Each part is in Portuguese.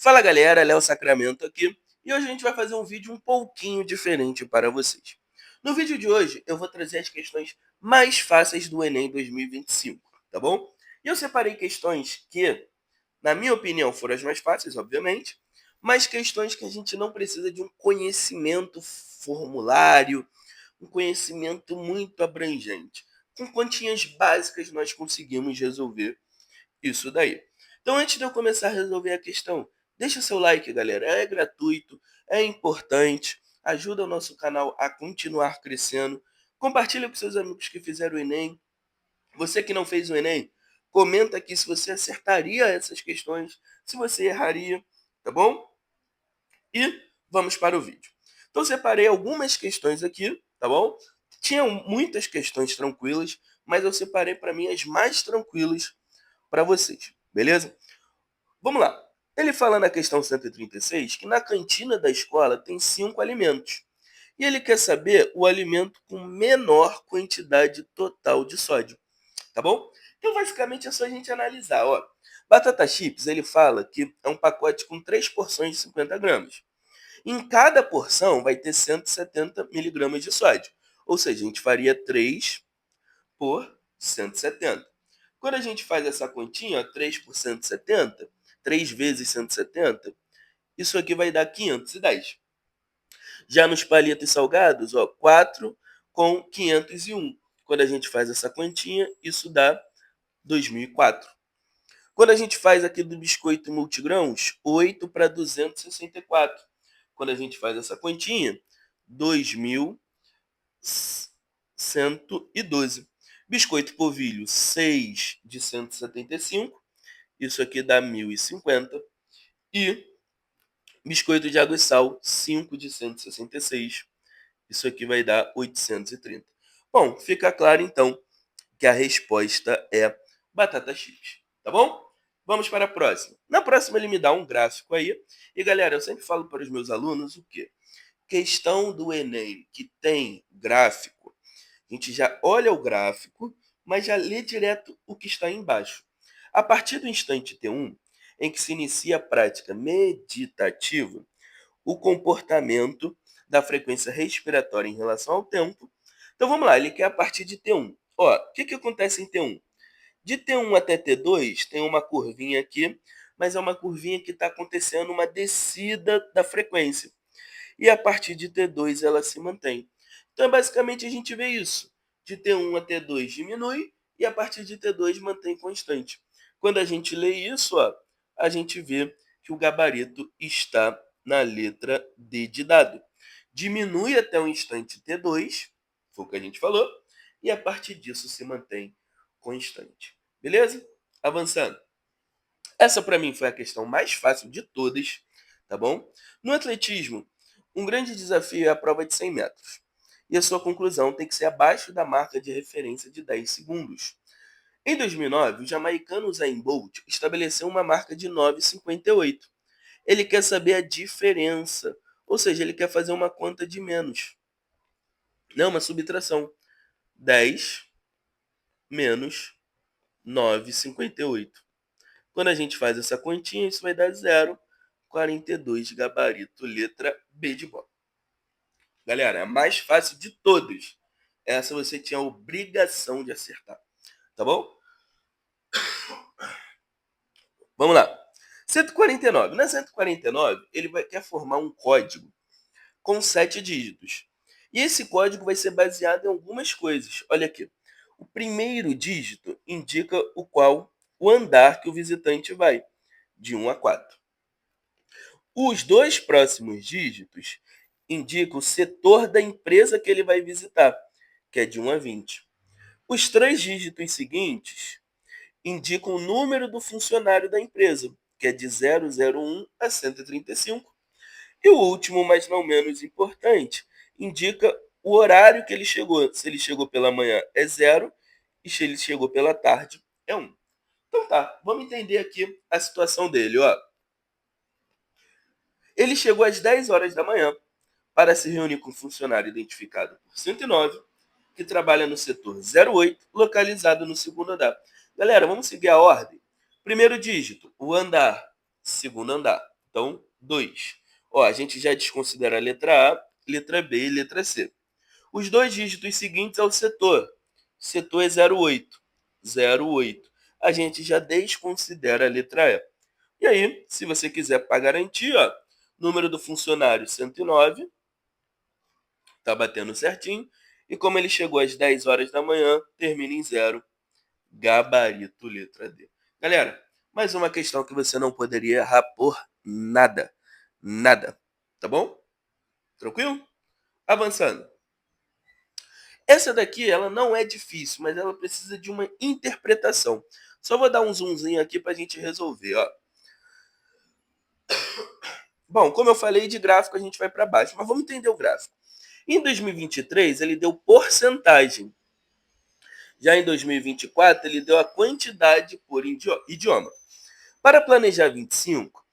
Fala galera, Léo Sacramento aqui e hoje a gente vai fazer um vídeo um pouquinho diferente para vocês. No vídeo de hoje eu vou trazer as questões mais fáceis do Enem 2025, tá bom? E eu separei questões que, na minha opinião, foram as mais fáceis, obviamente, mas questões que a gente não precisa de um conhecimento formulário, um conhecimento muito abrangente. Com continhas básicas nós conseguimos resolver isso daí. Então, antes de eu começar a resolver a questão, deixa o seu like, galera. É gratuito, é importante, ajuda o nosso canal a continuar crescendo. Compartilha com seus amigos que fizeram o Enem. Você que não fez o Enem, comenta aqui se você acertaria essas questões, se você erraria, tá bom? E vamos para o vídeo. Então, separei algumas questões aqui, tá bom? Tinham muitas questões tranquilas, mas eu separei para mim as mais tranquilas para vocês, beleza? Vamos lá. Ele fala na questão 136 que na cantina da escola tem 5 alimentos. E ele quer saber o alimento com menor quantidade total de sódio, tá bom? Então, basicamente, é só a gente analisar. Ó. Batata chips, ele fala que é um pacote com 3 porções de 50 gramas. Em cada porção vai ter 170 miligramas de sódio. Ou seja, a gente faria 3 por 170. Quando a gente faz essa continha, ó, 3 por 170, 3 vezes 170, isso aqui vai dar 510. Já nos palitos salgados, ó, 4 com 501. Quando a gente faz essa continha, isso dá 2004. Quando a gente faz aqui do biscoito multigrãos, 8 para 264. Quando a gente faz essa continha, 2112. Biscoito polvilho, 6 de 175. Isso aqui dá 1050. E biscoito de água e sal, 5 de 166. Isso aqui vai dar 830. Bom, fica claro então que a resposta é batata chips, tá bom? Vamos para a próxima. Na próxima ele me dá um gráfico aí. E galera, eu sempre falo para os meus alunos o quê? Questão do Enem que tem gráfico, a gente já olha o gráfico, mas já lê direto o que está embaixo. A partir do instante T1, em que se inicia a prática meditativa, o comportamento da frequência respiratória em relação ao tempo. Então vamos lá, ele quer a partir de T1. Ó, o que acontece em T1? De T1 até T2 tem uma curvinha aqui, mas é uma curvinha que está acontecendo uma descida da frequência. E a partir de T2 ela se mantém. Então, basicamente, a gente vê isso. De T1 a T2 diminui e a partir de T2 mantém constante. Quando a gente lê isso, ó, a gente vê que o gabarito está na letra D de dado. Diminui até o instante T2, foi o que a gente falou, e a partir disso se mantém constante. Beleza? Avançando. Essa para mim foi a questão mais fácil de todas, tá bom? No atletismo, um grande desafio é a prova de 100 metros. E a sua conclusão tem que ser abaixo da marca de referência de 10 segundos. Em 2009, o jamaicano Usain Bolt estabeleceu uma marca de 9,58. Ele quer saber a diferença, ou seja, ele quer fazer uma conta de menos. Não, uma subtração. 10 menos 9,58. Quando a gente faz essa continha, isso vai dar 0,42 de gabarito, letra B de bola. Galera, a mais fácil de todos. Essa você tinha a obrigação de acertar. Tá bom? Vamos lá. 149. Na 149, ele quer formar um código com 7 dígitos. E esse código vai ser baseado em algumas coisas. Olha aqui. O primeiro dígito indica o andar que o visitante vai, de 1 a 4. Os dois próximos dígitos indicam o setor da empresa que ele vai visitar, que é de 1 a 20. Os 3 dígitos seguintes indicam o número do funcionário da empresa, que é de 001 a 135. E o último, mas não menos importante, indica o horário que ele chegou. Se ele chegou pela manhã é 0 e se ele chegou pela tarde é 1. Então tá, vamos entender aqui a situação dele. Ó. Ele chegou às 10 horas da manhã para se reunir com um funcionário identificado por 109, que trabalha no setor 08, localizado no segundo andar. Galera, vamos seguir a ordem. Primeiro dígito, o andar. Segundo andar. Então, 2. Ó, a gente já desconsidera a letra A, letra B e letra C. Os dois dígitos seguintes é o setor. O setor é 0,8. 0,8. A gente já desconsidera a letra E. E aí, se você quiser para garantir, ó, número do funcionário 109, tá batendo certinho. E como ele chegou às 10 horas da manhã, termina em 0, gabarito letra D. Galera, mais uma questão que você não poderia errar por nada. Nada. Tá bom? Tranquilo? Avançando. Essa daqui, ela não é difícil, mas ela precisa de uma interpretação. Só vou dar um zoomzinho aqui para a gente resolver, ó. Bom, como eu falei, de gráfico a gente vai para baixo, mas vamos entender o gráfico. Em 2023, ele deu porcentagem. Já em 2024, ele deu a quantidade por idioma. Para planejar 25,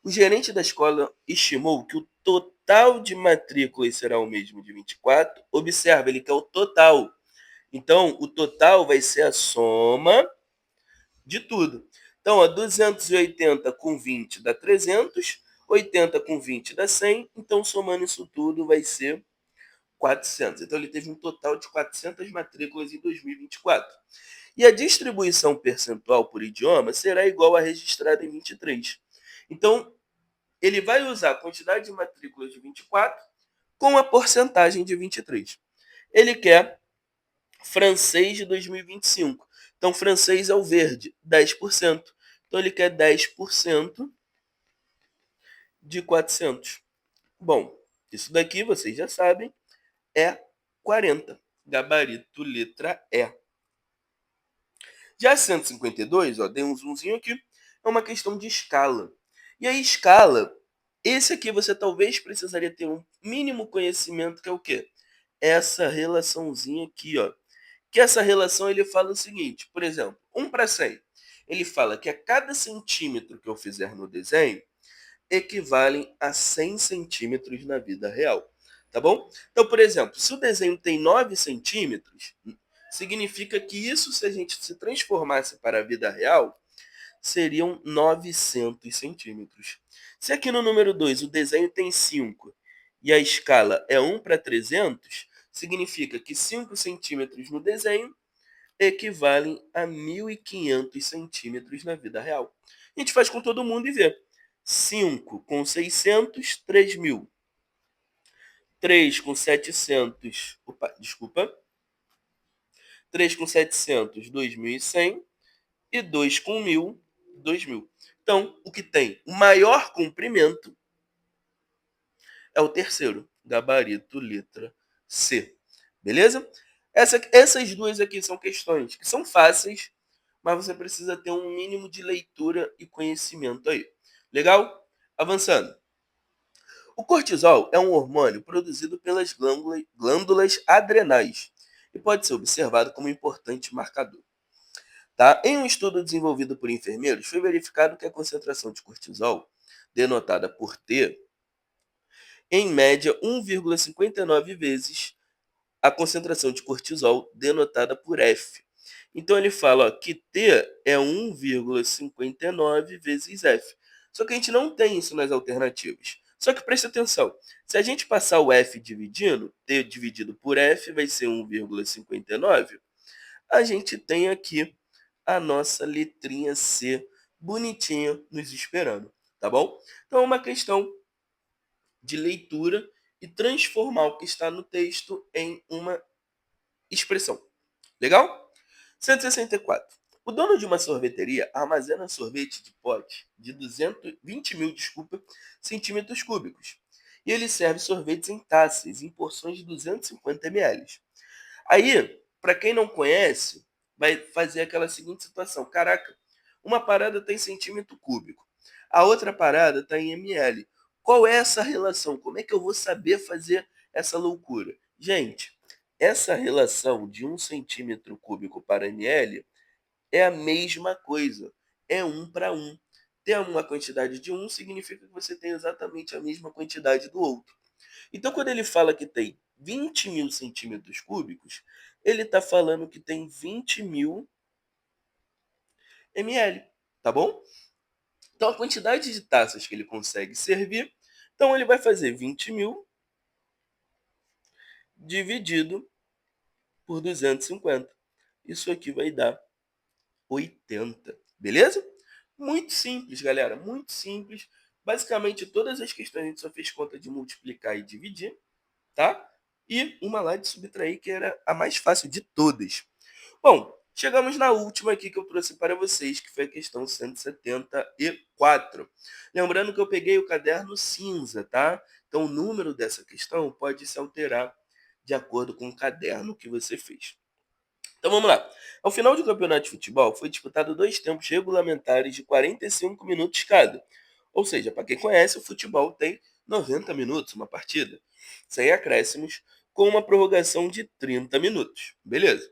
o gerente da escola estimou que o total de matrículas será o mesmo de 24. Observa, ele quer o total. Então, o total vai ser a soma de tudo. Então, ó, 280 com 20 dá 300, 80 com 20 dá 100. Então, somando isso tudo, vai ser 400. Então, ele teve um total de 400 matrículas em 2024. E a distribuição percentual por idioma será igual à registrada em 23. Então, ele vai usar a quantidade de matrículas de 24 com a porcentagem de 23. Ele quer francês de 2025. Então, francês é o verde, 10%. Então, ele quer 10% de 400. Bom, isso daqui vocês já sabem, é 40. Gabarito letra E. Já 152, ó, dei um zoomzinho aqui, é uma questão de escala. E a escala, esse aqui você talvez precisaria ter um mínimo conhecimento, que é o quê? Essa relaçãozinha aqui, ó. Que essa relação ele fala o seguinte, por exemplo, 1 para 100. Ele fala que a cada centímetro que eu fizer no desenho, equivalem a 100 centímetros na vida real. Tá bom? Então, por exemplo, se o desenho tem 9 centímetros, significa que isso, se a gente se transformasse para a vida real, seriam 900 centímetros. Se aqui no número 2 o desenho tem 5 e a escala é 1 para 300, significa que 5 centímetros no desenho equivalem a 1.500 centímetros na vida real. A gente faz com todo mundo e vê. 5 com 600, 3.000. 3 com 700, desculpa. 3 com 700, 2.100. E 2 com 1.000, 2.000. Então, o que tem o maior comprimento é o terceiro, gabarito, letra C. Beleza? Essas duas aqui são questões que são fáceis, mas você precisa ter um mínimo de leitura e conhecimento aí. Legal? Avançando. O cortisol é um hormônio produzido pelas glândulas adrenais e pode ser observado como um importante marcador. Tá? Em um estudo desenvolvido por enfermeiros, foi verificado que a concentração de cortisol, denotada por T, em média 1,59 vezes a concentração de cortisol, denotada por F. Então ele fala, ó, que T é 1,59 vezes F. Só que a gente não tem isso nas alternativas. Só que preste atenção, se a gente passar o F dividindo, T dividido por F vai ser 1,59, a gente tem aqui a nossa letrinha C bonitinha nos esperando, tá bom? Então é uma questão de leitura e transformar o que está no texto em uma expressão. Legal? 164. O dono de uma sorveteria armazena sorvete de pote de 220 mil, centímetros cúbicos. E ele serve sorvetes em taças, em porções de 250 ml. Aí, para quem não conhece, vai fazer aquela seguinte situação. Caraca, uma parada está em centímetro cúbico, a outra parada está em ml. Qual é essa relação? Como é que eu vou saber fazer essa loucura? Gente, essa relação de 1 centímetro cúbico para ml é a mesma coisa. É 1 para 1. Ter uma quantidade de 1 significa que você tem exatamente a mesma quantidade do outro. Então, quando ele fala que tem 20 mil centímetros cúbicos, ele está falando que tem 20 mil ml, tá bom? Então, a quantidade de taças que ele consegue servir, então ele vai fazer 20.000 dividido por 250. Isso aqui vai dar 80, beleza? Muito simples, galera, muito simples. Basicamente, todas as questões a gente só fez conta de multiplicar e dividir, tá? E uma lá de subtrair, que era a mais fácil de todas. Bom, chegamos na última aqui que eu trouxe para vocês, que foi a questão 174. Lembrando que eu peguei o caderno cinza, tá? Então, o número dessa questão pode se alterar de acordo com o caderno que você fez. Então, vamos lá. Ao final do campeonato de futebol, foi disputado dois tempos regulamentares de 45 minutos cada. Ou seja, para quem conhece, o futebol tem 90 minutos uma partida, sem acréscimos, com uma prorrogação de 30 minutos. Beleza?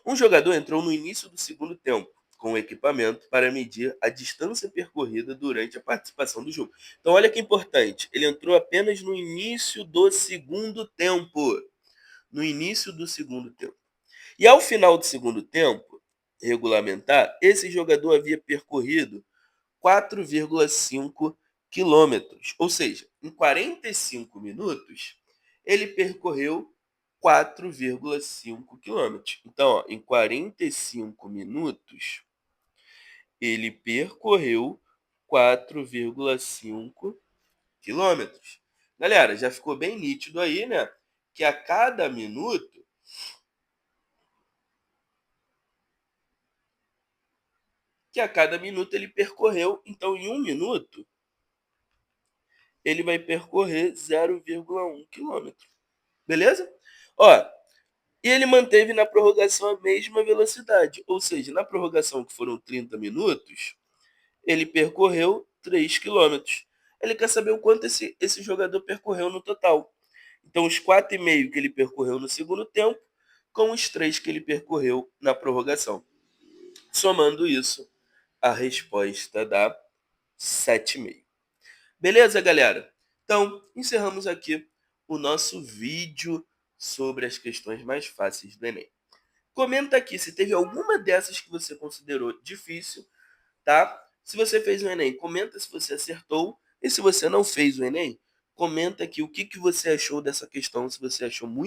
Um jogador entrou no início do segundo tempo com o equipamento para medir a distância percorrida durante a participação do jogo. Então, olha que importante, ele entrou apenas no início do segundo tempo. No início do segundo tempo. E ao final do segundo tempo regulamentar, esse jogador havia percorrido 4,5 quilômetros. Ou seja, em 45 minutos, ele percorreu 4,5 quilômetros. Então, ó, em 45 minutos, ele percorreu 4,5 quilômetros. Galera, já ficou bem nítido aí, né? Que a cada minuto ele percorreu. Então, em um minuto, ele vai percorrer 0,1 quilômetro. Beleza? Ó, e ele manteve na prorrogação a mesma velocidade. Ou seja, na prorrogação, que foram 30 minutos, ele percorreu 3 quilômetros. Ele quer saber o quanto esse jogador percorreu no total. Então, os 4,5 que ele percorreu no segundo tempo, com os 3 que ele percorreu na prorrogação. Somando isso, a resposta dá 7,5. Beleza, galera? Então, encerramos aqui o nosso vídeo sobre as questões mais fáceis do Enem. Comenta aqui se teve alguma dessas que você considerou difícil, tá? Se você fez o Enem, comenta se você acertou. E se você não fez o Enem, comenta aqui o que você achou dessa questão, se você achou muito